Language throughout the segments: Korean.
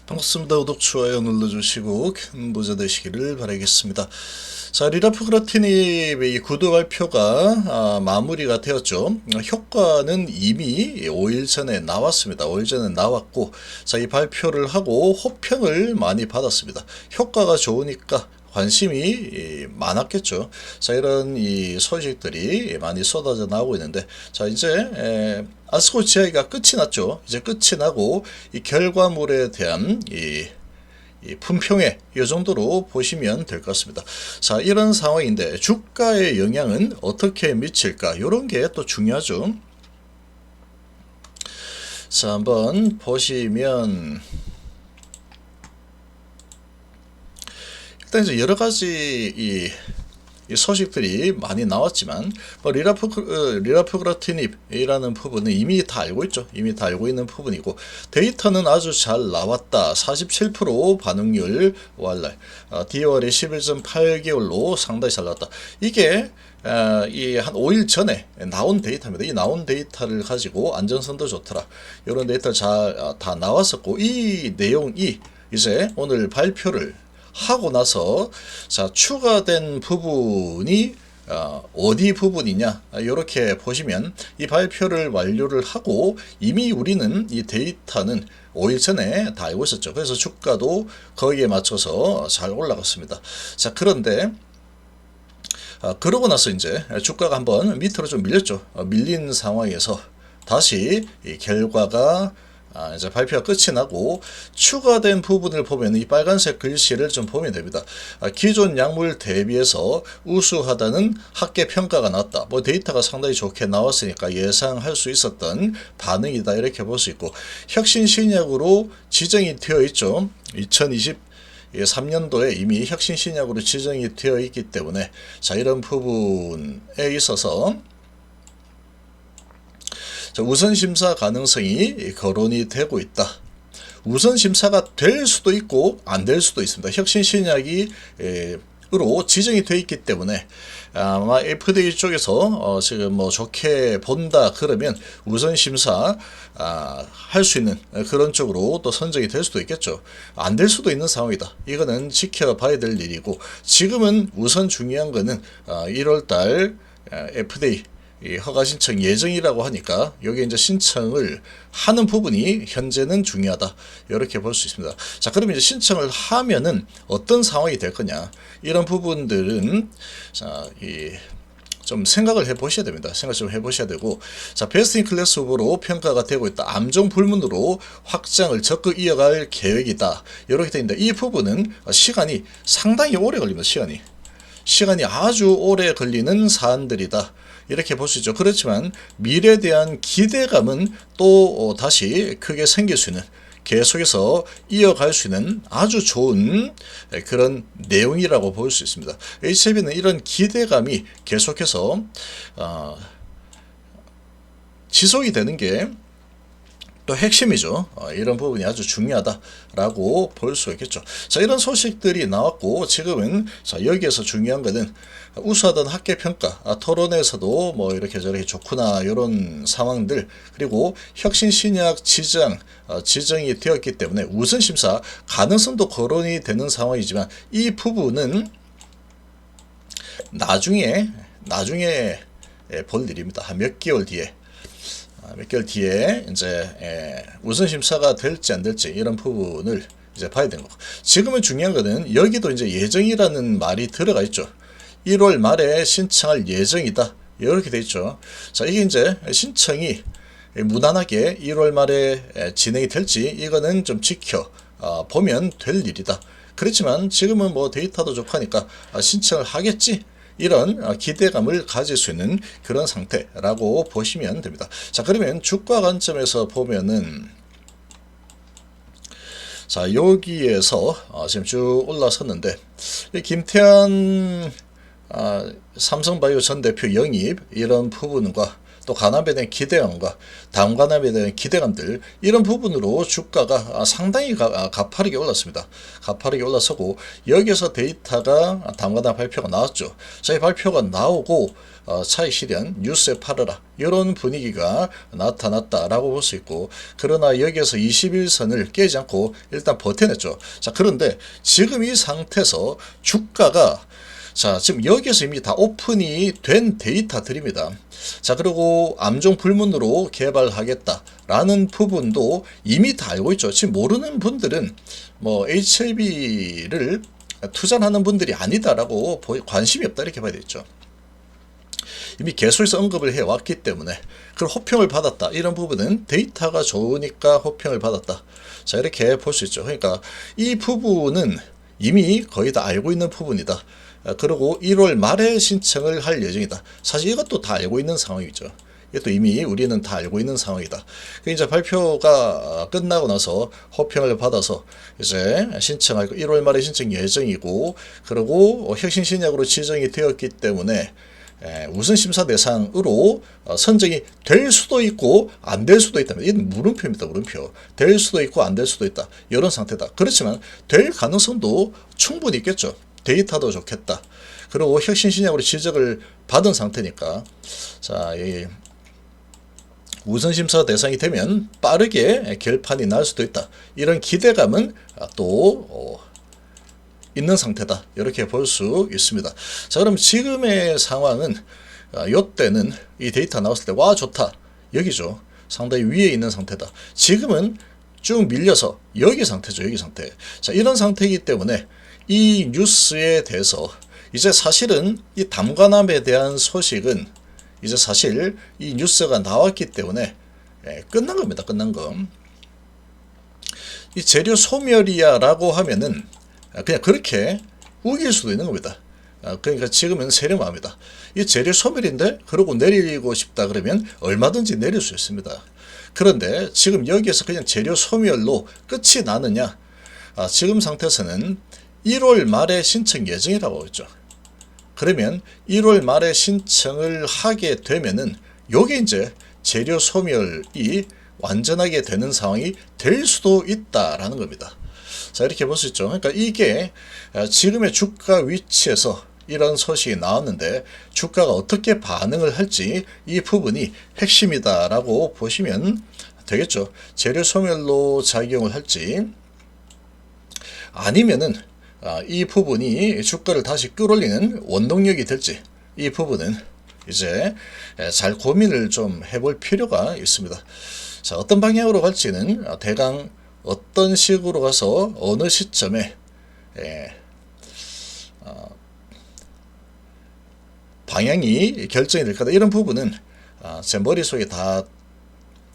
반갑습니다. 구독, 좋아요 눌러주시고 큰 부자 되시기를 바라겠습니다. 자, 리라프그라티닙의 구두 발표가 마무리가 되었죠. 효과는 이미 5일 전에 나왔습니다. 5일 전에 나왔고, 자, 이 발표를 하고 호평을 많이 받았습니다. 효과가 좋으니까 관심이 많았겠죠. 자, 이런 이 소식들이 많이 쏟아져 나오고 있는데, 자, 이제 아스코 GI가 끝이 났죠. 이제 끝이 나고 이 결과물에 대한 이 품평회 이 정도로 보시면 될 것 같습니다. 자, 이런 상황인데 주가의 영향은 어떻게 미칠까? 이런 게 또 중요하죠. 자, 한번 보시면 일단 이제 여러 가지 이 소식들이 많이 나왔지만 리라프그라티닙이라는 부분은 이미 다 알고 있죠. 이미 다 알고 있는 부분이고, 데이터는 아주 잘 나왔다. 47% 반응률 ORR, DOR이 11.8개월로 상당히 잘 나왔다. 이게 이 한 5일 전에 나온 데이터입니다. 이 나온 데이터를 가지고 안정성도 좋더라, 이런 데이터 잘 다 나왔었고, 이 내용이 이제 오늘 발표를 하고 나서 자, 추가된 부분이 어디 부분이냐, 이렇게 보시면 이 발표를 완료를 하고 이미 우리는 이 데이터는 5일 전에 다 알고 있었죠. 그래서 주가도 거기에 맞춰서 잘 올라갔습니다. 자, 그런데 그러고 나서 이제 주가가 한번 밑으로 좀 밀렸죠. 밀린 상황에서 다시 이 결과가 이제 발표가 끝이 나고 추가된 부분을 보면 이 빨간색 글씨를 좀 보면 됩니다. 기존 약물 대비해서 우수하다는 학계 평가가 나왔다. 뭐 데이터가 상당히 좋게 나왔으니까 예상할 수 있었던 반응이다, 이렇게 볼 수 있고, 혁신 신약으로 지정이 되어 있죠. 2023년도에 이미 혁신 신약으로 지정이 되어 있기 때문에, 자, 이런 부분에 있어서 우선 심사 가능성이 거론이 되고 있다. 우선 심사가 될 수도 있고 안 될 수도 있습니다. 혁신 신약이 으로 지정이 되어 있기 때문에 아마 FDA 쪽에서 지금 뭐 좋게 본다 그러면 우선 심사 할 수 있는 그런 쪽으로 또 선정이 될 수도 있겠죠. 안 될 수도 있는 상황이다. 이거는 지켜봐야 될 일이고, 지금은 우선 중요한 거는 1월달 FDA 허가 신청 예정이라고 하니까 여기 이제 신청을 하는 부분이 현재는 중요하다, 이렇게 볼 수 있습니다. 자, 그러면 이제 신청을 하면은 어떤 상황이 될 거냐, 이런 부분들은 자, 좀 생각을 해 보셔야 됩니다. 생각 좀 해 보셔야 되고, 자, 베스트 인 클래스 후보로 평가가 되고 있다. 암종 불문으로 확장을 적극 이어갈 계획이다, 이렇게 되어 있는데, 이 부분은 시간이 상당히 오래 걸립니다. 시간이 아주 오래 걸리는 사안들이다, 이렇게 볼 수 있죠. 그렇지만 미래에 대한 기대감은 또 다시 크게 생길 수 있는, 계속해서 이어갈 수 있는 아주 좋은 그런 내용이라고 볼 수 있습니다. HLB는 이런 기대감이 계속해서 지속이 되는 게 또 핵심이죠. 이런 부분이 아주 중요하다라고 볼 수 있겠죠. 자, 이런 소식들이 나왔고, 지금은 자, 여기에서 중요한 것은 우수하던 학계 평가, 토론에서도 뭐 이렇게 저렇게 좋구나, 이런 상황들, 그리고 혁신 신약 지정이 되었기 때문에 우선 심사 가능성도 거론이 되는 상황이지만, 이 부분은 나중에 볼 일입니다. 한 몇 개월 뒤에 이제 우선 심사가 될지 안 될지, 이런 부분을 이제 봐야 되는 거고, 지금은 중요한 거는 여기도 이제 예정이라는 말이 들어가 있죠. 1월 말에 신청할 예정이다, 이렇게 돼 있죠. 자, 이게 이제 신청이 무난하게 1월 말에 진행이 될지, 이거는 좀 지켜 보면 될 일이다. 그렇지만 지금은 뭐 데이터도 좋고 하니까 신청을 하겠지, 이런 기대감을 가질 수 있는 그런 상태라고 보시면 됩니다. 자, 그러면 주가 관점에서 보면은, 자, 여기에서 지금 쭉 올라섰는데, 김태환 삼성바이오 전 대표 영입, 이런 부분과 또 간압에 대한 기대감과 다음 간압에 대한 기대감들, 이런 부분으로 주가가 상당히 가파르게 올랐습니다. 가파르게 올라서고, 여기서 데이터가 다음 간압 발표가 나왔죠. 자, 이 발표가 나오고 차익 실현, 뉴스에 팔아라, 이런 분위기가 나타났다라고 볼 수 있고, 그러나 여기에서 21선을 깨지 않고 일단 버텨냈죠. 자, 그런데 지금 이 상태에서 주가가, 자, 지금 여기에서 이미 다 오픈이 된 데이터들입니다. 자, 그리고 암종 불문으로 개발하겠다라는 부분도 이미 다 알고 있죠. 지금 모르는 분들은 뭐 HLB를 투자하는 분들이 아니다라고 관심이 없다, 이렇게 봐야 되겠죠. 이미 계속해서 언급을 해왔기 때문에, 그런 호평을 받았다, 이런 부분은 데이터가 좋으니까 호평을 받았다. 자, 이렇게 볼 수 있죠. 그러니까 이 부분은 이미 거의 다 알고 있는 부분이다. 그리고 1월 말에 신청을 할 예정이다. 사실 이것도 다 알고 있는 상황이죠. 이것도 이미 우리는 다 알고 있는 상황이다. 이제 발표가 끝나고 나서 호평을 받아서 이제 신청할 1월 말에 신청 예정이고, 그리고 혁신 신약으로 지정이 되었기 때문에 우선 심사 대상으로 선정이 될 수도 있고 안 될 수도 있다. 이건 물음표입니다. 물음표. 될 수도 있고 안 될 수도 있다, 이런 상태다. 그렇지만 될 가능성도 충분히 있겠죠. 데이터도 좋겠다. 그리고 혁신 신약으로 지적을 받은 상태니까, 자, 이 우선 심사 대상이 되면 빠르게 결판이 날 수도 있다, 이런 기대감은 또 있는 상태다, 이렇게 볼 수 있습니다. 자, 그럼 지금의 상황은, 요때는 이 데이터 나왔을 때 와 좋다, 여기죠. 상당히 위에 있는 상태다. 지금은 쭉 밀려서 여기 상태죠. 여기 상태. 자, 이런 상태이기 때문에 이 뉴스에 대해서 이제 사실은 이 담관함에 대한 소식은 이제 사실 이 뉴스가 나왔기 때문에 끝난 겁니다. 끝난 거. 이 재료 소멸이야라고 하면은 그냥 그렇게 우길 수도 있는 겁니다. 그러니까 지금은 세렴합니다. 이 재료 소멸인데 그러고 내리고 싶다 그러면 얼마든지 내릴 수 있습니다. 그런데 지금 여기에서 그냥 재료 소멸로 끝이 나느냐? 지금 상태에서는 1월 말에 신청 예정이라고 했죠. 그러면 1월 말에 신청을 하게 되면은 요게 이제 재료 소멸이 완전하게 되는 상황이 될 수도 있다라는 겁니다. 자, 이렇게 볼 수 있죠. 그러니까 이게 지금의 주가 위치에서 이런 소식이 나왔는데 주가가 어떻게 반응을 할지, 이 부분이 핵심이다라고 보시면 되겠죠. 재료 소멸로 작용을 할지, 아니면은 이 부분이 주가를 다시 끌어올리는 원동력이 될지, 이 부분은 이제 잘 고민을 좀 해볼 필요가 있습니다. 자, 어떤 방향으로 갈지는 대강 어떤 식으로 가서 어느 시점에 방향이 결정이 될 거다, 이런 부분은 제 머릿속에 다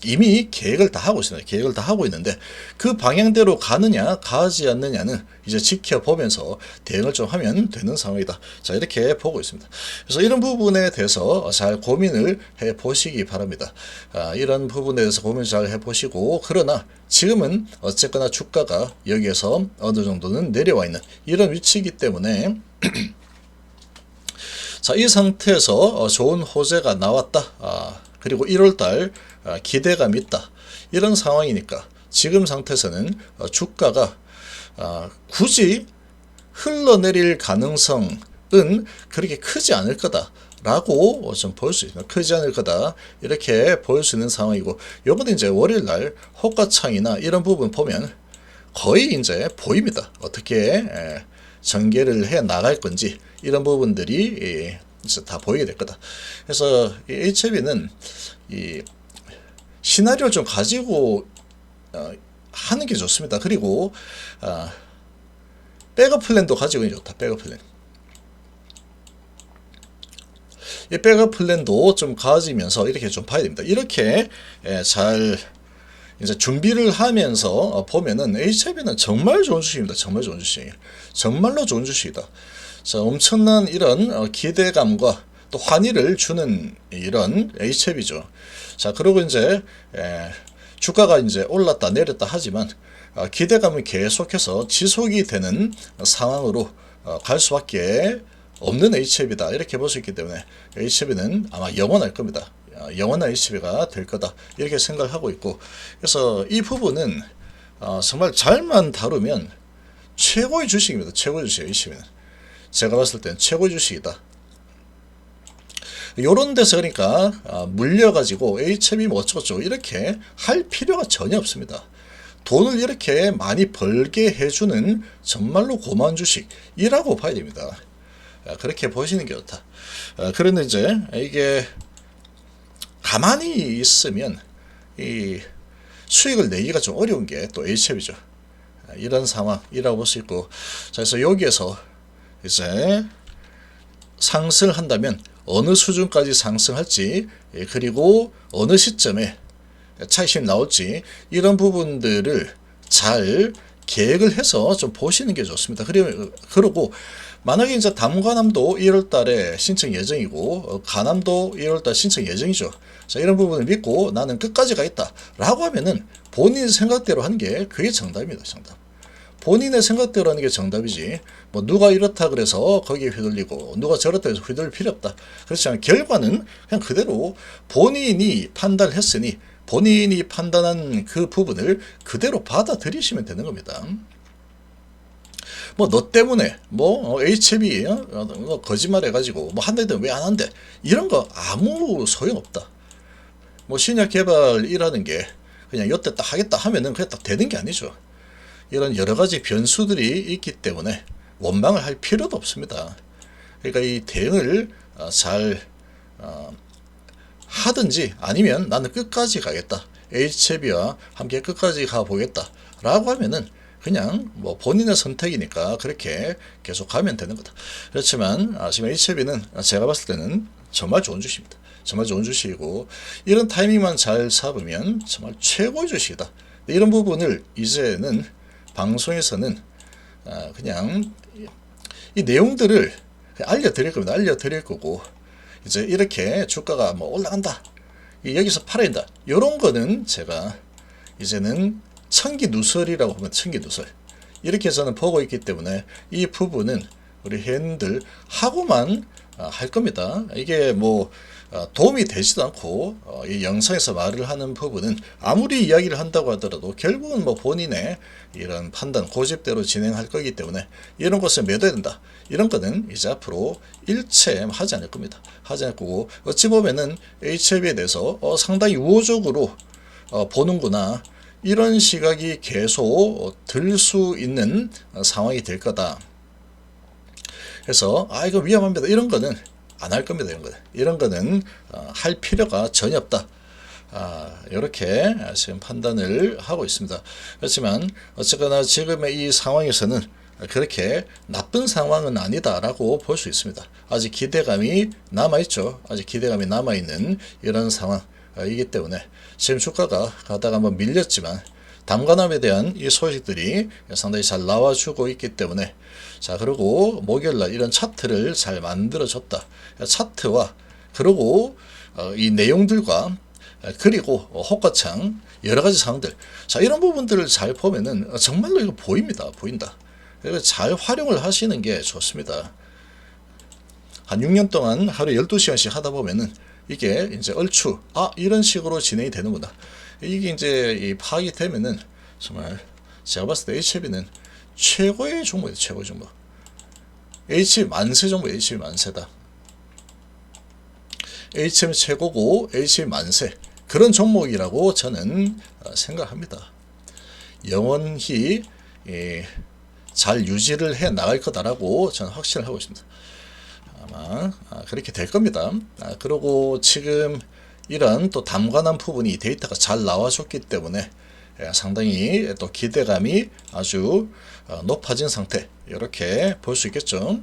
이미 계획을 다 하고 있습니다. 계획을 다 하고 있는데 그 방향대로 가느냐 가지 않느냐는 이제 지켜보면서 대응을 좀 하면 되는 상황이다. 자, 이렇게 보고 있습니다. 그래서 이런 부분에 대해서 잘 고민을 해 보시기 바랍니다. 이런 부분에 대해서 고민을 잘 해 보시고, 그러나 지금은 어쨌거나 주가가 여기에서 어느 정도는 내려와 있는 이런 위치이기 때문에 자, 이 상태에서 좋은 호재가 나왔다. 그리고 1월달 기대감이 있다, 이런 상황이니까 지금 상태에서는 주가가 굳이 흘러내릴 가능성은 그렇게 크지 않을 거다라고 좀 볼 수 있습니다. 크지 않을 거다, 이렇게 볼 수 있는 상황이고, 요번에 이제 월요일날 호가창이나 이런 부분 보면 거의 이제 보입니다. 어떻게 전개를 해 나갈 건지, 이런 부분들이 이제 다 보이게 될 거다. 그래서 이 HLB는 이 시나리오를 좀 가지고 하는 게 좋습니다. 그리고 백업 플랜도 가지고 있는 게 좋다. 백업 플랜. 이 백업 플랜도 좀 가지면서 이렇게 좀 봐야 됩니다. 이렇게 잘 이제 준비를 하면서 보면은 HLB는 정말 좋은 주식입니다. 정말 좋은 주식. 정말로 좋은 주식이다. 자, 엄청난 이런 기대감과 또 환희를 주는 이런 HLB죠. 자, 그리고 이제 주가가 이제 올랐다 내렸다 하지만 기대감은 계속해서 지속이 되는 상황으로 갈 수밖에 없는 HLB다, 이렇게 볼 수 있기 때문에 HLB는 아마 영원할 겁니다. 영원한 HB가 될 거다 이렇게 생각을 하고 있고, 그래서 이 부분은 정말 잘만 다루면 최고의 주식입니다. 최고의 주식 HB는 제가 봤을 땐 최고의 주식이다. 요런 데서 그러니까 물려가지고 HB 뭐 어쩌고저쩌고 이렇게 할 필요가 전혀 없습니다. 돈을 이렇게 많이 벌게 해주는 정말로 고마운 주식이라고 봐야 됩니다. 그렇게 보시는 게 좋다. 그런데 이제 이게 가만히 있으면 이 수익을 내기가 좀 어려운 게 또 HB죠. 이런 상황이라고 볼 수 있고, 자, 그래서 여기에서 이제 상승을 한다면 어느 수준까지 상승할지, 그리고 어느 시점에 차익실이 나올지, 이런 부분들을 잘 계획을 해서 좀 보시는 게 좋습니다. 그리고 만약에 이제 담관함도 1월 달에 신청 예정이고 가남도 1월 달 신청 예정이죠. 자, 이런 부분을 믿고 나는 끝까지 가겠다 라고 하면은 본인 생각대로 하는 게 그게 정답입니다. 정답. 본인의 생각대로 하는 게 정답이지, 뭐 누가 이렇다 그래서 거기에 휘둘리고 누가 저렇다 해서 휘둘릴 필요 없다. 그렇지만 결과는 그냥 그대로 본인이 판단을 했으니 본인이 판단한 그 부분을 그대로 받아들이시면 되는 겁니다. 뭐 너 때문에 뭐 HB 거짓말 해가지고 뭐 한다는데 왜 안 한대, 이런 거 아무 소용없다. 뭐 신약 개발이라는 게 그냥 요때 딱 하겠다 하면은 그게 딱 되는 게 아니죠. 이런 여러 가지 변수들이 있기 때문에 원망을 할 필요도 없습니다. 그러니까 이 대응을 잘 하든지 아니면 나는 끝까지 가겠다, HB와 함께 끝까지 가보겠다 라고 하면은 그냥 뭐 본인의 선택이니까 그렇게 계속 가면 되는 거다. 그렇지만 지금 HB는 제가 봤을 때는 정말 좋은 주식입니다. 정말 좋은 주식이고, 이런 타이밍만 잘 잡으면 정말 최고의 주식이다. 이런 부분을 이제는 방송에서는 그냥 이 내용들을 알려드릴 겁니다. 알려드릴 거고, 이제 이렇게 주가가 뭐 올라간다, 여기서 팔아야 된다, 이런 거는 제가 이제는 천기 누설이라고 보면 천기 누설, 이렇게 저는 보고 있기 때문에 이 부분은 우리 회원들 하고만 할 겁니다. 이게 뭐 도움이 되지도 않고 이 영상에서 말을 하는 부분은 아무리 이야기를 한다고 하더라도 결국은 뭐 본인의 이런 판단 고집대로 진행할 거기 때문에 이런 것을 매도해야 된다, 이런 거는 이제 앞으로 일체 하지 않을 겁니다. 하지 않을 거고, 어찌 보면은 HB에 대해서 상당히 우호적으로 보는구나, 이런 시각이 계속 들 수 있는 상황이 될 거다. 그래서 이거 위험합니다, 이런 거는 안 할 겁니다. 이런 거는 할 필요가 전혀 없다. 이렇게 지금 판단을 하고 있습니다. 그렇지만 어쨌거나 지금의 이 상황에서는 그렇게 나쁜 상황은 아니다라고 볼 수 있습니다. 아직 기대감이 남아있죠. 아직 기대감이 남아있는 이런 상황이기 때문에 지금 주가가 가다가 한번 밀렸지만 담관함에 대한 이 소식들이 상당히 잘 나와주고 있기 때문에, 자, 그리고 목요일날 이런 차트를 잘 만들어줬다. 차트와 그리고 이 내용들과 그리고 호가창 여러 가지 상황들, 자, 이런 부분들을 잘 보면은 정말로 이거 보인다. 그래서 잘 활용을 하시는 게 좋습니다. 한 6년 동안 하루에 12시간씩 하다 보면은 이게 이제 얼추 이런 식으로 진행이 되는구나, 이게 이제 이 파악이 되면은 정말 제가 봤을 때 HB는 최고의 종목이다. 최고의 종목. HB 만세 종목, HB 만세다. HB 최고고 HB 만세, 그런 종목이라고 저는 생각합니다. 영원히 잘 유지를 해 나갈 거다라고 저는 확신을 하고 있습니다. 아마 그렇게 될 겁니다. 그리고 지금 이런 또 담관한 부분이 데이터가 잘 나와줬기 때문에 상당히 또 기대감이 아주 높아진 상태, 이렇게 볼 수 있겠죠.